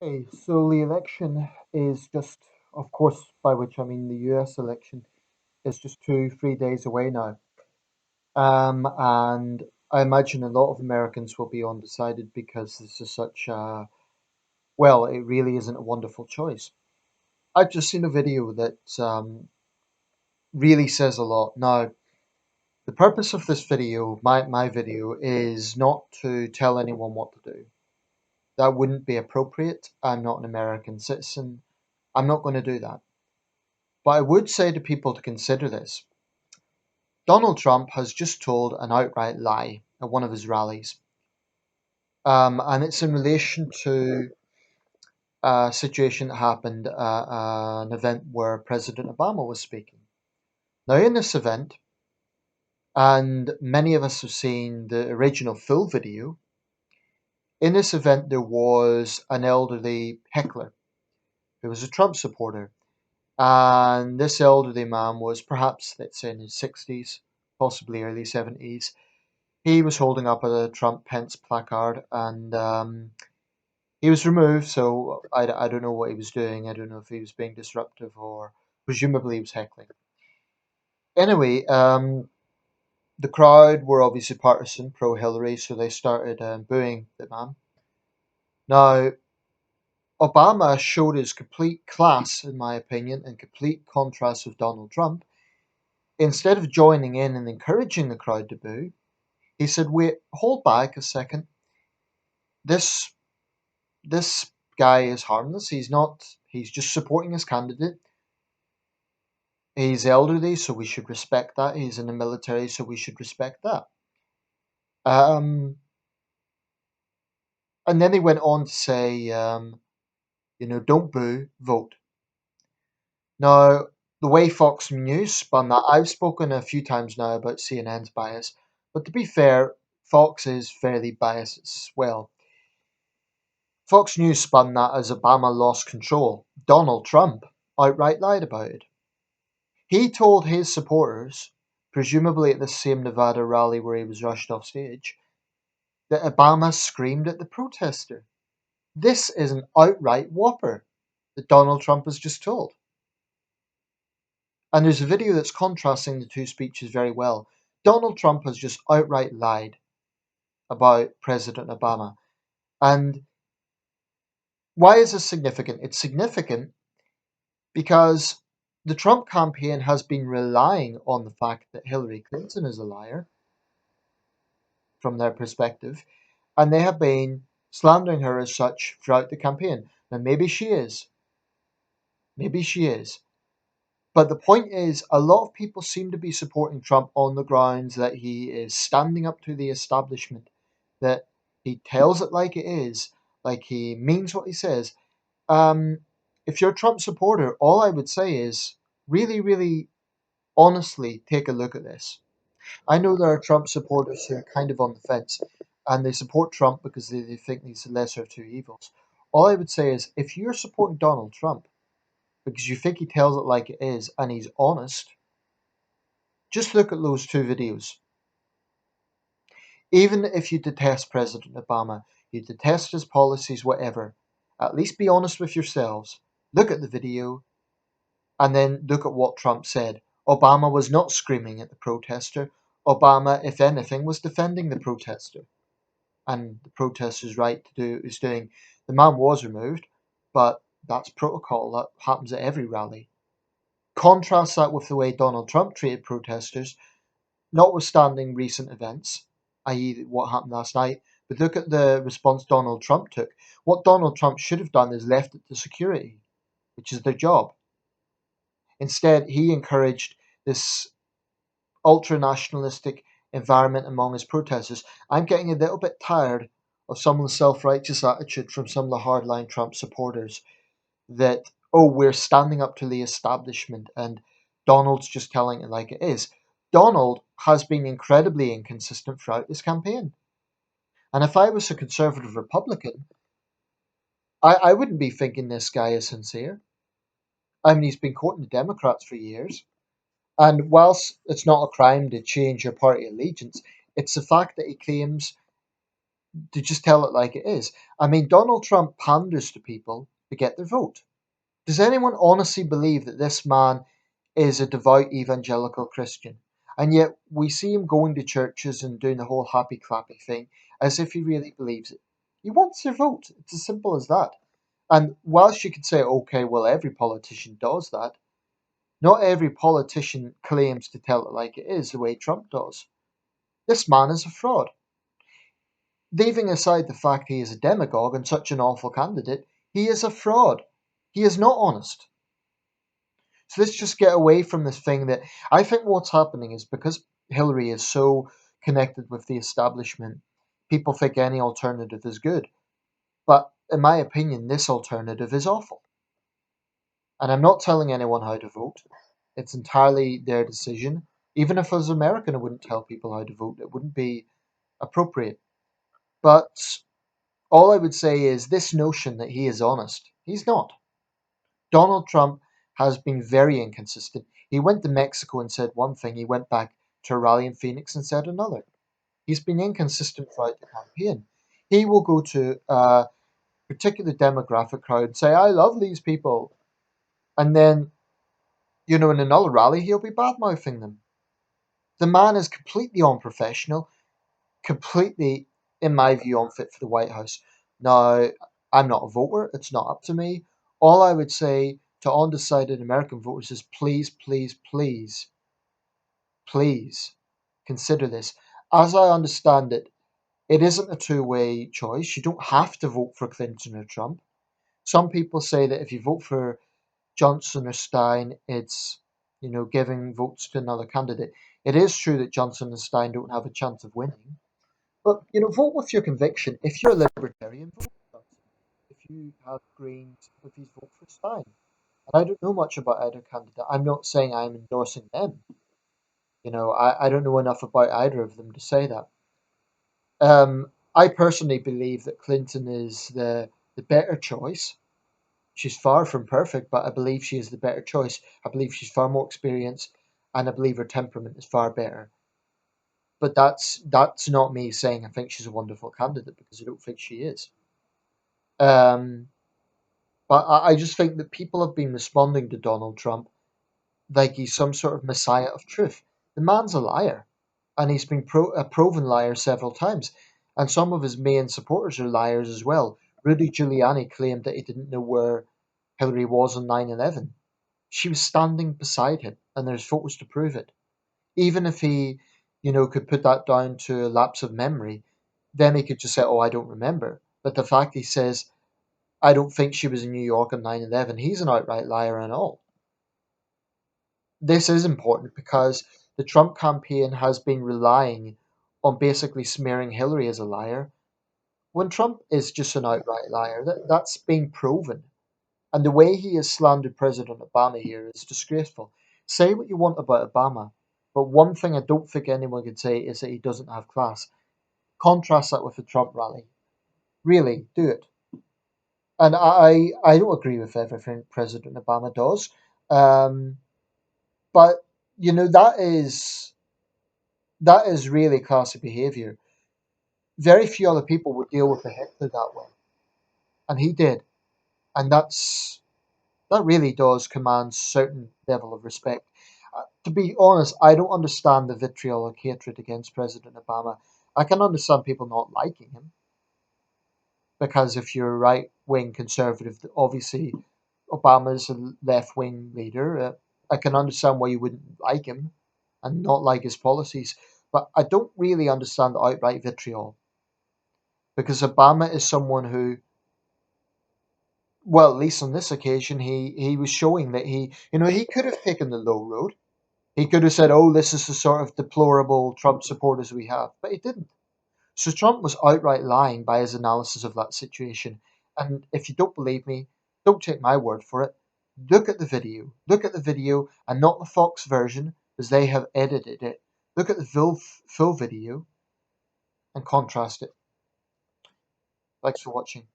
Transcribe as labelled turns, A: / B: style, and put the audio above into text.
A: Okay, so the election is just, of course, by which I mean the US election is just 3 days away now. And I imagine a lot of Americans will be undecided because this is such a, well, it really isn't a wonderful choice. I've just seen a video that really says a lot. Now, the purpose of this video, my video, is not to tell anyone what to do. That wouldn't be appropriate. I'm not an American citizen. I'm not going to do that. But I would say to people to consider this. Donald Trump has just told an outright lie at one of his rallies. And it's in relation to a situation that happened at an event where President Obama was speaking. Now, in this event, and many of us have seen the original full video, in this event there was an elderly heckler who was a Trump supporter. And this elderly man was perhaps, let's say, in his 60s, possibly early 70s. He was holding up a Trump Pence placard and he was removed. So I don't know what he was doing. I don't know if he was being disruptive or presumably he was heckling. Anyway, the crowd were obviously partisan, pro Hillary, so they started booing the man. Now, Obama showed his complete class, in my opinion, in complete contrast with Donald Trump. Instead of joining in and encouraging the crowd to boo, he said, "Wait, hold back a second. This this guy is harmless. He's not. He's just supporting his candidate. He's elderly, so we should respect that. He's in the military, so we should respect that." Um, and then he went on to say, don't boo, vote. Now, the way Fox News spun that, I've spoken a few times now about CNN's bias, but to be fair, Fox is fairly biased as well. Fox News spun that as Obama lost control. Donald Trump outright lied about it. He told his supporters, presumably at the same Nevada rally where he was rushed off stage, that Obama screamed at the protester. This is an outright whopper that Donald Trump has just told. And there's a video that's contrasting the two speeches very well. Donald Trump has just outright lied about President Obama. And why is this significant? It's significant because the Trump campaign has been relying on the fact that Hillary Clinton is a liar from their perspective, and they have been slandering her as such throughout the campaign. Now, maybe she is, but the point is, a lot of people seem to be supporting Trump on the grounds that he is standing up to the establishment, that he tells it like it is, like he means what he says. Um, if you're a Trump supporter, all I would say is really, really honestly take a look at this. I know there are Trump supporters who are kind of on the fence and they support Trump because they think he's the lesser of two evils. All I would say is if you're supporting Donald Trump because you think he tells it like it is and he's honest, just look at those two videos. Even if you detest President Obama, you detest his policies, whatever, at least be honest with yourselves. Look at the video and then look at what Trump said. Obama was not screaming at the protester. Obama, if anything, was defending the protester. And the protester's right to do is doing. The man was removed, but that's protocol. That happens at every rally. Contrast that with the way Donald Trump treated protesters, notwithstanding recent events, i.e., what happened last night. But look at the response Donald Trump took. What Donald Trump should have done is left it to security, which is their job. Instead, he encouraged this ultra nationalistic environment among his protesters. I'm getting a little bit tired of some of the self righteous attitude from some of the hardline Trump supporters that, oh, we're standing up to the establishment and Donald's just telling it like it is. Donald has been incredibly inconsistent throughout this campaign. And if I was a conservative Republican, I wouldn't be thinking this guy is sincere. I mean, he's been courting the Democrats for years. And whilst it's not a crime to change your party allegiance, it's the fact that he claims to just tell it like it is. I mean, Donald Trump panders to people to get their vote. Does anyone honestly believe that this man is a devout evangelical Christian? And yet we see him going to churches and doing the whole happy clappy thing as if he really believes it. He wants their vote. It's as simple as that. And whilst you could say, okay, well, every politician does that, not every politician claims to tell it like it is the way Trump does. This man is a fraud. Leaving aside the fact he is a demagogue and such an awful candidate, he is a fraud. He is not honest. So let's just get away from this thing that I think what's happening is because Hillary is so connected with the establishment, people think any alternative is good. But in my opinion, this alternative is awful. And I'm not telling anyone how to vote. It's entirely their decision. Even if as an American I wouldn't tell people how to vote, it wouldn't be appropriate. But all I would say is this notion that he is honest. He's not. Donald Trump has been very inconsistent. He went to Mexico and said one thing, he went back to a rally in Phoenix and said another. He's been inconsistent throughout the campaign. He will go to a particular demographic crowd and say, I love these people. And then, in another rally, he'll be bad mouthing them. The man is completely unprofessional, completely, in my view, unfit for the White House. Now, I'm not a voter. It's not up to me. All I would say to undecided American voters is please, please, please, please consider this. As I understand it, it isn't a two-way choice. You don't have to vote for Clinton or Trump. Some people say that if you vote for Johnson or Stein, it's giving votes to another candidate. It is true that Johnson and Stein don't have a chance of winning, but vote with your conviction. If you're a libertarian, vote for Johnson. If you have green sympathies, vote for Stein. And I don't know much about either candidate. I'm not saying I'm endorsing them. I don't know enough about either of them to say that. I personally believe that Clinton is the better choice. She's far from perfect, but I believe she is the better choice. I believe she's far more experienced, and I believe her temperament is far better. But that's not me saying I think she's a wonderful candidate because I don't think she is. Um, but I just think that people have been responding to Donald Trump like he's some sort of messiah of truth. The man's a liar, and he's been a proven liar several times. And some of his main supporters are liars as well. Rudy Giuliani claimed that he didn't know where Hillary was on 9/11. She was standing beside him, and there's photos to prove it. Even if he, could put that down to a lapse of memory, then he could just say, "Oh, I don't remember." But the fact he says, "I don't think she was in New York on 9/11," he's an outright liar and all. This is important because the Trump campaign has been relying on basically smearing Hillary as a liar when Trump is just an outright liar. That's been proven. And the way he has slandered President Obama here is disgraceful. Say what you want about Obama, but one thing I don't think anyone can say is that he doesn't have class. Contrast that with the Trump rally. Really, do it. And I don't agree with everything President Obama does. Um, but that is really classy behavior. Very few other people would deal with a Hitler that way, and he did, and that really does command certain level of respect. To be honest, I don't understand the vitriolic hatred against President Obama. I can understand people not liking him because if you're a right wing conservative, obviously Obama's a left wing leader. I can understand why you wouldn't like him and not like his policies, but I don't really understand the outright vitriol because Obama is someone who, well, at least on this occasion, he was showing that he could have taken the low road. He could have said, "Oh, this is the sort of deplorable Trump supporters we have," but he didn't. So Trump was outright lying by his analysis of that situation. And if you don't believe me, don't take my word for it. Look at the video. Look at the video and not the Fox version as they have edited it. Look at the full video and contrast it. Thanks for watching.